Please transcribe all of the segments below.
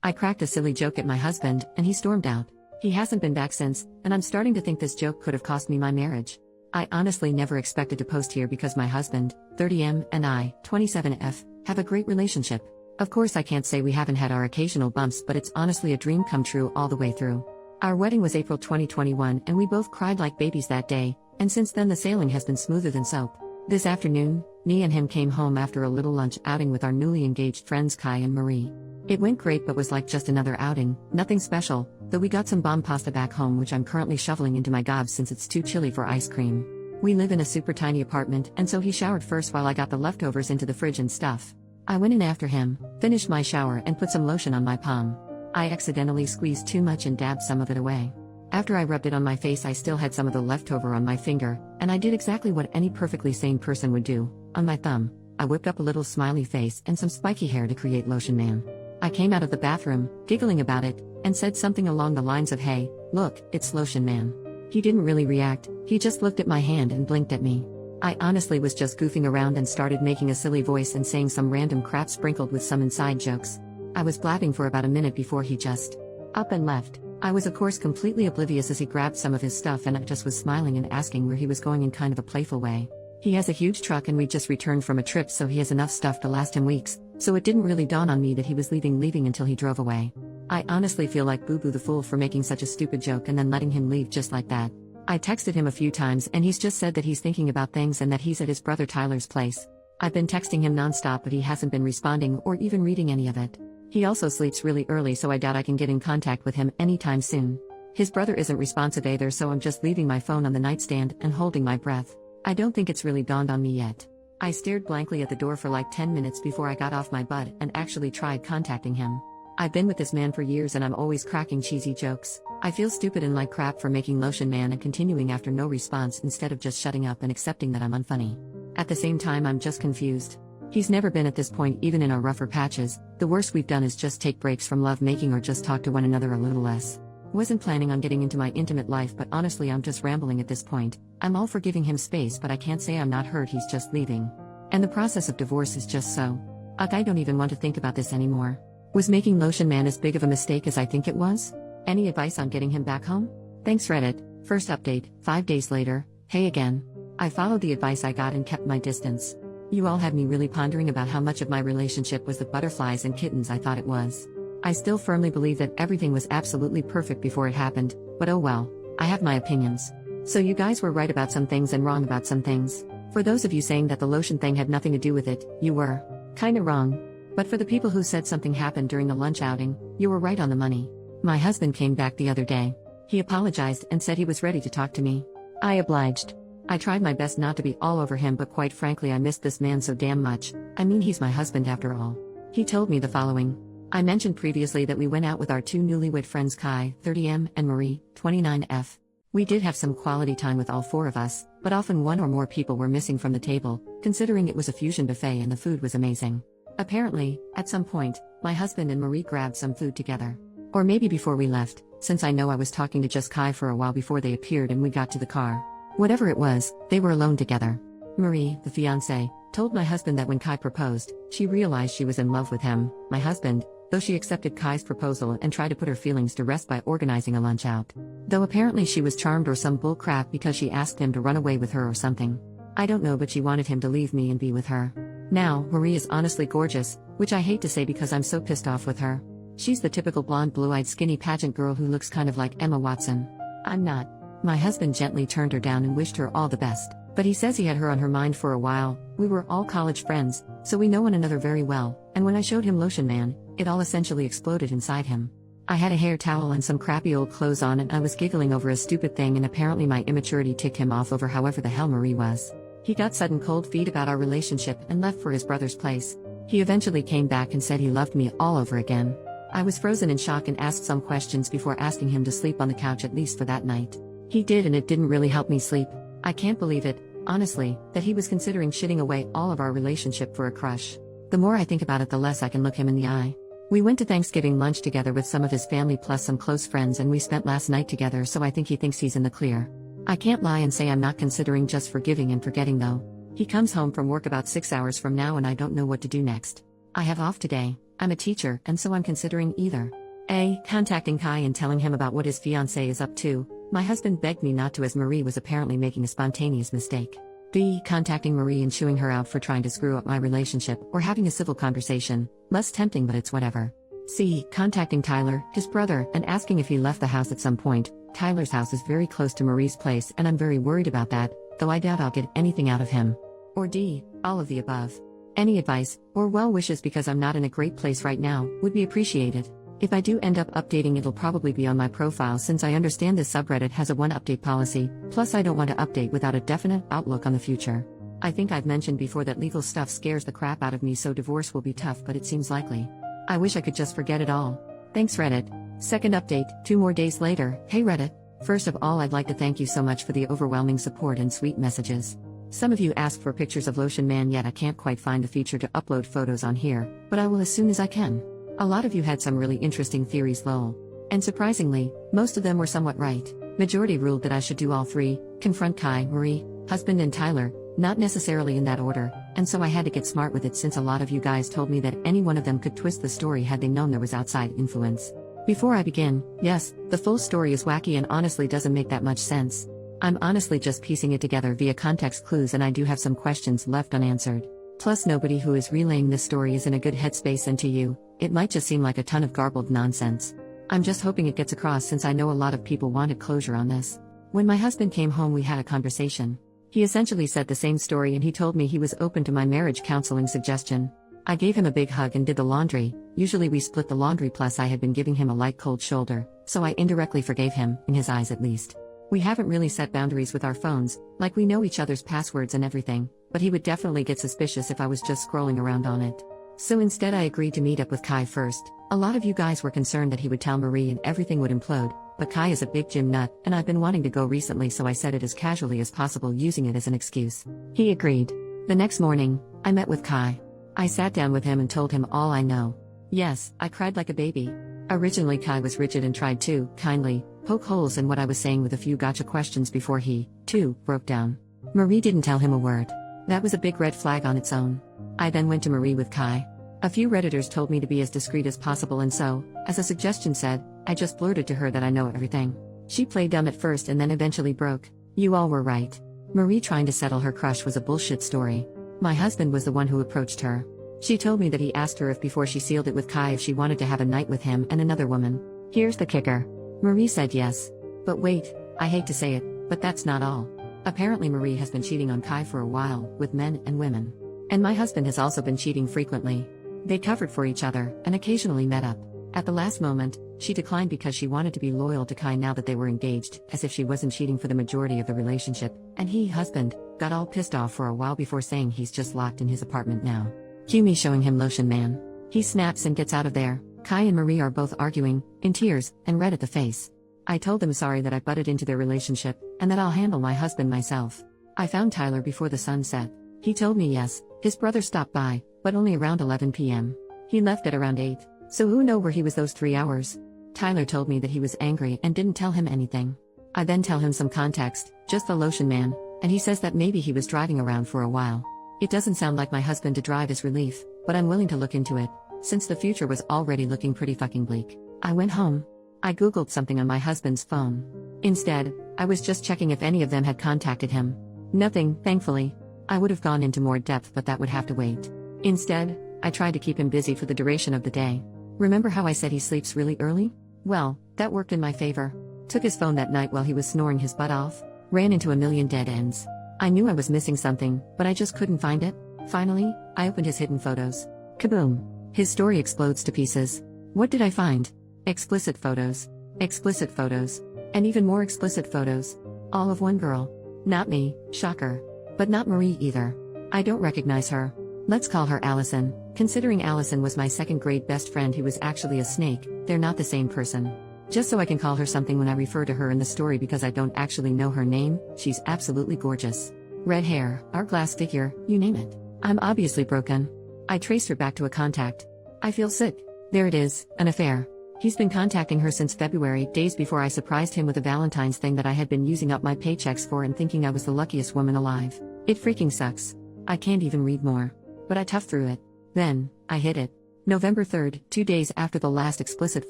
I cracked a silly joke at my husband, and he stormed out. He hasn't been back since, and I'm starting to think this joke could have cost me my marriage. I honestly never expected to post here because my husband, 30M, and I, 27F, have a great relationship. Of course I can't say we haven't had our occasional bumps, but it's honestly a dream come true all the way through. Our wedding was April 2021 and we both cried like babies that day, and since then the sailing has been smoother than soap. This afternoon, me and him came home after a little lunch outing with our newly engaged friends Kai and Marie. It went great but was like just another outing, nothing special, though we got some bomb pasta back home which I'm currently shoveling into my gobs since it's too chilly for ice cream. We live in a super tiny apartment and so he showered first while I got the leftovers into the fridge and stuff. I went in after him, finished my shower and put some lotion on my palm. I accidentally squeezed too much and dabbed some of it away. After I rubbed it on my face I still had some of the leftover on my finger, and I did exactly what any perfectly sane person would do. On my thumb, I whipped up a little smiley face and some spiky hair to create Lotion Man. I came out of the bathroom, giggling about it, and said something along the lines of hey, look, it's Lotion Man. He didn't really react, he just looked at my hand and blinked at me. I honestly was just goofing around and started making a silly voice and saying some random crap sprinkled with some inside jokes. I was blabbing for about a minute before he just up and left. I was of course completely oblivious as he grabbed some of his stuff and I just was smiling and asking where he was going in kind of a playful way. He has a huge truck and we just returned from a trip so he has enough stuff to last him weeks, so it didn't really dawn on me that he was leaving until he drove away. I honestly feel like Boo Boo the fool for making such a stupid joke and then letting him leave just like that. I texted him a few times and he's just said that he's thinking about things and that he's at his brother Tyler's place. I've been texting him nonstop but he hasn't been responding or even reading any of it. He also sleeps really early so I doubt I can get in contact with him anytime soon. His brother isn't responsive either so I'm just leaving my phone on the nightstand and holding my breath. I don't think it's really dawned on me yet. I stared blankly at the door for like 10 minutes before I got off my butt and actually tried contacting him. I've been with this man for years and I'm always cracking cheesy jokes. I feel stupid and like crap for making Lotion Man and continuing after no response instead of just shutting up and accepting that I'm unfunny. At the same time I'm just confused. He's never been at this point even in our rougher patches. The worst we've done is just take breaks from love making or just talk to one another a little less. Wasn't planning on getting into my intimate life but honestly I'm just rambling at this point. I'm all for giving him space but I can't say I'm not hurt he's just leaving. And the process of divorce is just so. I don't even want to think about this anymore. Was making Lotion Man as big of a mistake as I think it was? Any advice on getting him back home? Thanks Reddit. First update, 5 days later, hey again. I followed the advice I got and kept my distance. You all had me really pondering about how much of my relationship was the butterflies and kittens I thought it was. I still firmly believe that everything was absolutely perfect before it happened, but oh well, I have my opinions. So you guys were right about some things and wrong about some things. For those of you saying that the lotion thing had nothing to do with it, you were kinda wrong. But for the people who said something happened during the lunch outing, you were right on the money. My husband came back the other day. He apologized and said he was ready to talk to me. I obliged. I tried my best not to be all over him but quite frankly I missed this man so damn much. I mean he's my husband after all. He told me the following. I mentioned previously that we went out with our two newlywed friends Kai, 30M, and Marie, 29F. We did have some quality time with all four of us, but often one or more people were missing from the table, considering it was a fusion buffet and the food was amazing. Apparently, at some point, my husband and Marie grabbed some food together. Or maybe before we left, since I know I was talking to just Kai for a while before they appeared and we got to the car. Whatever it was, they were alone together. Marie, the fiancée, told my husband that when Kai proposed, she realized she was in love with him, my husband, though she accepted Kai's proposal and tried to put her feelings to rest by organizing a lunch out. Though apparently she was charmed or some bull crap because she asked him to run away with her or something. I don't know but she wanted him to leave me and be with her. Now, Marie is honestly gorgeous, which I hate to say because I'm so pissed off with her. She's the typical blonde blue-eyed skinny pageant girl who looks kind of like Emma Watson. I'm not. My husband gently turned her down and wished her all the best, but he says he had her on her mind for a while. We were all college friends, so we know one another very well, and when I showed him Lotion Man, it all essentially exploded inside him. I had a hair towel and some crappy old clothes on and I was giggling over a stupid thing and apparently my immaturity ticked him off over however the hell Marie was. He got sudden cold feet about our relationship and left for his brother's place. He eventually came back and said he loved me all over again. I was frozen in shock and asked some questions before asking him to sleep on the couch at least for that night. He did and it didn't really help me sleep. I can't believe it, honestly, that he was considering shitting away all of our relationship for a crush. The more I think about it the less I can look him in the eye. We went to Thanksgiving lunch together with some of his family plus some close friends and we spent last night together so I think he thinks he's in the clear. I can't lie and say I'm not considering just forgiving and forgetting though. He comes home from work about 6 hours from now and I don't know what to do next. I have off today, I'm a teacher, and so I'm considering either A. Contacting Kai and telling him about what his fiancée is up to. My husband begged me not to as Marie was apparently making a spontaneous mistake. B. Contacting Marie and chewing her out for trying to screw up my relationship or having a civil conversation. Less tempting, but it's whatever. C. Contacting Tyler, his brother, and asking if he left the house at some point. Tyler's house is very close to Marie's place and I'm very worried about that, though I doubt I'll get anything out of him. Or D. All of the above. Any advice, or well wishes because I'm not in a great place right now, would be appreciated. If I do end up updating, it'll probably be on my profile since I understand this subreddit has a one update policy, plus I don't want to update without a definite outlook on the future. I think I've mentioned before that legal stuff scares the crap out of me, so divorce will be tough, but it seems likely. I wish I could just forget it all. Thanks, Reddit. Second update, 2 more days later. Hey Reddit. First of all, I'd like to thank you so much for the overwhelming support and sweet messages. Some of you asked for pictures of Lotion Man, yet I can't quite find the feature to upload photos on here, but I will as soon as I can. A lot of you had some really interesting theories, lol. And surprisingly, most of them were somewhat right. Majority ruled that I should do all 3, confront Kai, Marie, husband and Tyler, not necessarily in that order, and so I had to get smart with it since a lot of you guys told me that any one of them could twist the story had they known there was outside influence. Before I begin, yes, the full story is wacky and honestly doesn't make that much sense. I'm honestly just piecing it together via context clues, and I do have some questions left unanswered. Plus, nobody who is relaying this story is in a good headspace, and to you, it might just seem like a ton of garbled nonsense. I'm just hoping it gets across since I know a lot of people wanted closure on this. When my husband came home, we had a conversation. He essentially said the same story, and he told me he was open to my marriage counseling suggestion. I gave him a big hug and did the laundry. Usually we split the laundry, plus I had been giving him a light cold shoulder, so I indirectly forgave him, in his eyes at least. We haven't really set boundaries with our phones, like we know each other's passwords and everything, but he would definitely get suspicious if I was just scrolling around on it. So instead I agreed to meet up with Kai first. A lot of you guys were concerned that he would tell Marie and everything would implode, but Kai is a big gym nut, and I've been wanting to go recently, so I said it as casually as possible, using it as an excuse. He agreed. The next morning, I met with Kai. I sat down with him and told him all I know. Yes, I cried like a baby. Originally Kai was rigid and tried to, kindly, poke holes in what I was saying with a few gotcha questions before he, too, broke down. Marie didn't tell him a word. That was a big red flag on its own. I then went to Marie with Kai. A few Redditors told me to be as discreet as possible, and so, as a suggestion said, I just blurted to her that I know everything. She played dumb at first and then eventually broke. You all were right. Marie trying to settle her crush was a bullshit story. My husband was the one who approached her. She told me that he asked her if before she sealed it with Kai if she wanted to have a night with him and another woman. Here's the kicker. Marie said yes. But wait, I hate to say it, but that's not all. Apparently Marie has been cheating on Kai for a while, with men and women. And my husband has also been cheating frequently. They covered for each other, and occasionally met up. At the last moment, she declined because she wanted to be loyal to Kai now that they were engaged, as if she wasn't cheating for the majority of the relationship, and he, husband, got all pissed off for a while before saying he's just locked in his apartment now. Cue me showing him Lotion Man. He snaps and gets out of there. Kai and Marie are both arguing, in tears, and red at the face. I told them sorry that I butted into their relationship, and that I'll handle my husband myself. I found Tyler before the sun set. He told me yes, his brother stopped by, but only around 11 p.m. He left at around 8, so who know where he was those 3 hours? Tyler told me that he was angry and didn't tell him anything. I then tell him some context, just the Lotion Man, and he says that maybe he was driving around for a while. It doesn't sound like my husband to drive is relief, but I'm willing to look into it, since the future was already looking pretty fucking bleak. I went home. I googled something on my husband's phone. Instead, I was just checking if any of them had contacted him. Nothing, thankfully. I would have gone into more depth, but that would have to wait. Instead, I tried to keep him busy for the duration of the day. Remember how I said he sleeps really early? Well, that worked in my favor. Took his phone that night while he was snoring his butt off. Ran into a million dead ends. I knew I was missing something, but I just couldn't find it. Finally, I opened his hidden photos. Kaboom! His story explodes to pieces. What did I find? Explicit photos. Explicit photos. And even more explicit photos. All of one girl. Not me, shocker. But not Marie either. I don't recognize her. Let's call her Allison. Considering Allison was my second grade best friend who was actually a snake, they're not the same person. Just so I can call her something when I refer to her in the story because I don't actually know her name, she's absolutely gorgeous. Red hair, hourglass figure, you name it. I'm obviously broken. I traced her back to a contact. I feel sick. There it is, an affair. He's been contacting her since February, days before I surprised him with a Valentine's thing that I had been using up my paychecks for and thinking I was the luckiest woman alive. It freaking sucks. I can't even read more. But I toughed through it. Then, I hit it. November 3rd, 2 days after the last explicit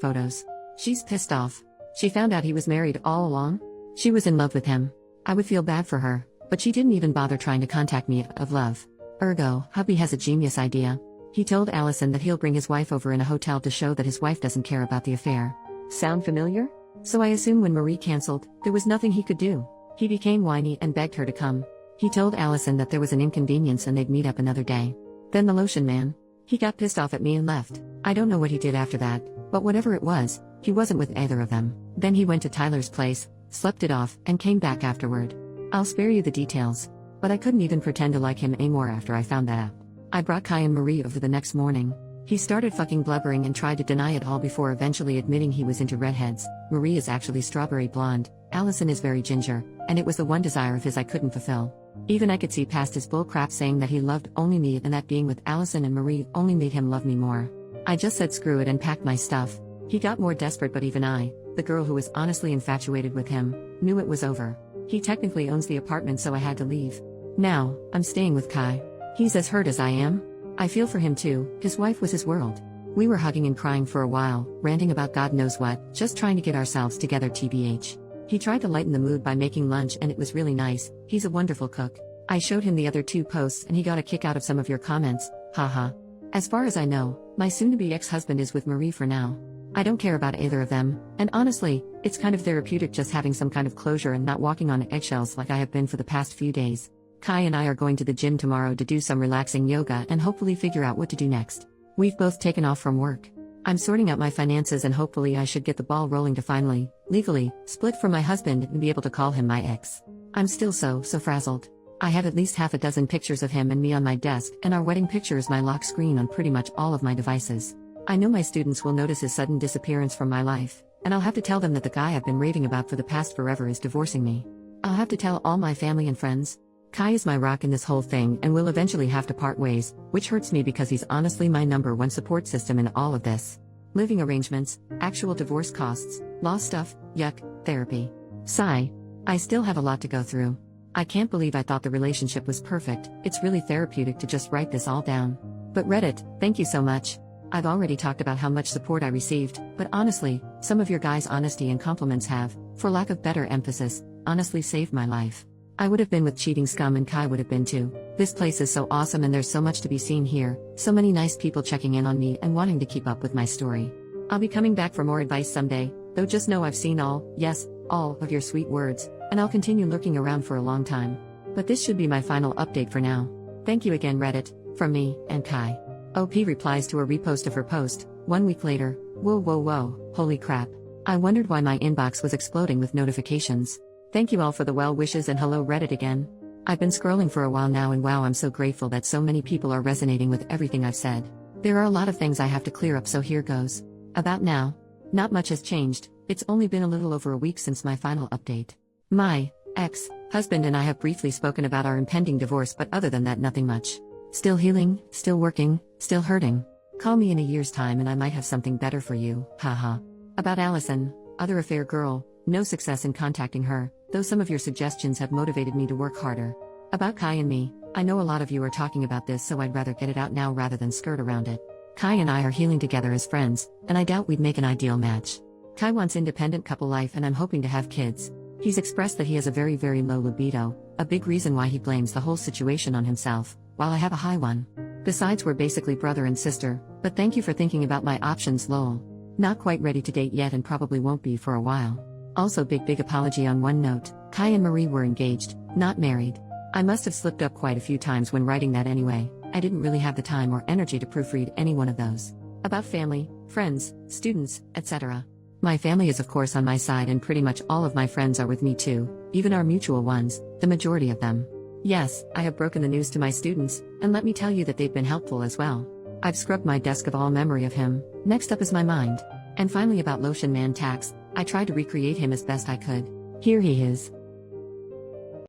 photos. She's pissed off. She found out he was married all along? She was in love with him. I would feel bad for her, but she didn't even bother trying to contact me of love. Ergo, hubby has a genius idea. He told Allison that he'll bring his wife over in a hotel to show that his wife doesn't care about the affair. Sound familiar? So I assume when Marie cancelled, there was nothing he could do. He became whiny and begged her to come. He told Allison that there was an inconvenience and they'd meet up another day. Then the lotion man. He got pissed off at me and left. I don't know what he did after that, but whatever it was, he wasn't with either of them. Then he went to Tyler's place, slept it off, and came back afterward. I'll spare you the details. But I couldn't even pretend to like him anymore after I found that out. I brought Kai and Marie over the next morning. He started fucking blubbering and tried to deny it all before eventually admitting he was into redheads. Marie is actually strawberry blonde, Allison is very ginger, and it was the one desire of his I couldn't fulfill. Even I could see past his bull crap saying that he loved only me and that being with Allison and Marie only made him love me more. I just said screw it and packed my stuff. He got more desperate, but even I, the girl who was honestly infatuated with him, knew it was over. He technically owns the apartment, so I had to leave. Now, I'm staying with Kai. He's as hurt as I am. I feel for him too, his wife was his world. We were hugging and crying for a while, ranting about God knows what, just trying to get ourselves together tbh. He tried to lighten the mood by making lunch and it was really nice, he's a wonderful cook. I showed him the other 2 posts and he got a kick out of some of your comments, haha. As far as I know, my soon-to-be ex-husband is with Marie for now. I don't care about either of them, and honestly, it's kind of therapeutic just having some kind of closure and not walking on eggshells like I have been for the past few days. Kai and I are going to the gym tomorrow to do some relaxing yoga and hopefully figure out what to do next. We've both taken off from work. I'm sorting out my finances and hopefully I should get the ball rolling to finally, legally, split from my husband and be able to call him my ex. I'm still so frazzled. I have at least half a dozen pictures of him and me on my desk, and our wedding picture is my lock screen on pretty much all of my devices. I know my students will notice his sudden disappearance from my life, and I'll have to tell them that the guy I've been raving about for the past forever is divorcing me. I'll have to tell all my family and friends. Kai is my rock in this whole thing and will eventually have to part ways, which hurts me because he's honestly my #1 support system in all of this. Living arrangements, actual divorce costs, law stuff, yuck, therapy. Sigh. I still have a lot to go through. I can't believe I thought the relationship was perfect. It's really therapeutic to just write this all down. But Reddit, thank you so much. I've already talked about how much support I received, but honestly, some of your guys' honesty and compliments have, for lack of better emphasis, honestly saved my life. I would have been with cheating scum and Kai would have been too. This place is so awesome and there's so much to be seen here, so many nice people checking in on me and wanting to keep up with my story. I'll be coming back for more advice someday, though just know I've seen all, yes, all of your sweet words, and I'll continue lurking around for a long time. But this should be my final update for now. Thank you again Reddit, from me, and Kai. OP replies to a repost of her post, 1 week later, whoa, holy crap. I wondered why my inbox was exploding with notifications. Thank you all for the well wishes and hello Reddit again. I've been scrolling for a while now and wow, I'm so grateful that so many people are resonating with everything I've said. There are a lot of things I have to clear up, so here goes. About now. Not much has changed, it's only been a little over a week since my final update. My ex-husband and I have briefly spoken about our impending divorce, but other than that nothing much. Still healing, still working, still hurting. Call me in a year's time and I might have something better for you, haha. About Allison, other affair girl, no success in contacting her, though some of your suggestions have motivated me to work harder. About Kai and me, I know a lot of you are talking about this, so I'd rather get it out now rather than skirt around it. Kai and I are healing together as friends, and I doubt we'd make an ideal match. Kai wants independent couple life and I'm hoping to have kids. He's expressed that he has a very low libido, a big reason why he blames the whole situation on himself, while I have a high one. Besides, we're basically brother and sister, but thank you for thinking about my options lol. Not quite ready to date yet and probably won't be for a while. Also big apology on one note, Kai and Marie were engaged, not married. I must have slipped up quite a few times when writing that anyway, I didn't really have the time or energy to proofread any one of those. About family, friends, students, etc. My family is of course on my side and pretty much all of my friends are with me too, even our mutual ones, the majority of them. Yes, I have broken the news to my students, and let me tell you that they've been helpful as well. I've scrubbed my desk of all memory of him, next up is my mind. And finally about Lotion Man Tax, I tried to recreate him as best I could. Here he is.